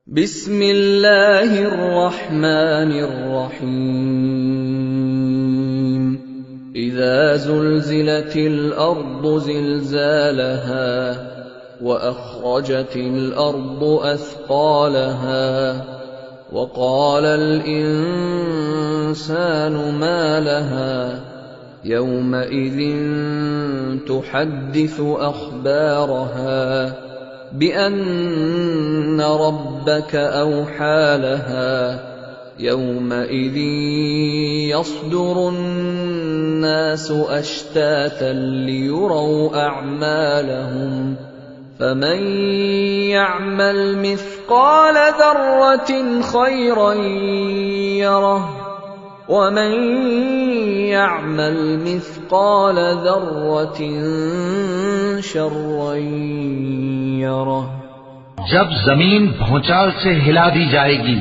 बिस्मिल्लाहिर रहमानिर रहीम। इज़ा ज़ुल्ज़िलतिल अर्दु ज़िल्ज़ालहा व अख़रजतिल अर्दु अस्क़ालहा व क़ालल इंसानु मा लहा यौमइज़िन तुहद्दिसु अख़बारहा बिअन्न रब्बक औहा लहा यौमइज़िन यस्दुरुन्नासु अश्तातन लियुरौ अअमालहुम फमन यअमल मिस्क़ाल ज़र्रतिन खैरन यरह वमन यअमल मिस्क़ाल ज़र्रतिन शर्रन यरह। जब जमीन भौचाल से हिला दी जाएगी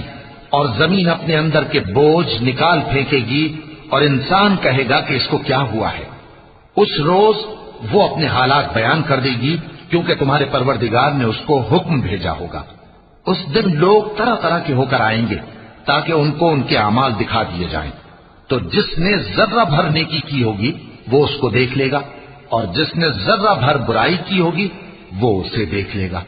और जमीन अपने अंदर के बोझ निकाल फेंकेगी और इंसान कहेगा कि इसको क्या हुआ है, उस रोज वो अपने हालात बयान कर देगी, क्योंकि तुम्हारे परवरदिगार ने उसको हुक्म भेजा होगा। उस दिन लोग तरह तरह के होकर आएंगे ताकि उनको उनके अमाल दिखा दिए जाएं। तो जिसने जर्रा भर नेकी की होगी वो उसको देख लेगा, और जिसने जर्रा भर बुराई की होगी वो उसे देख लेगा।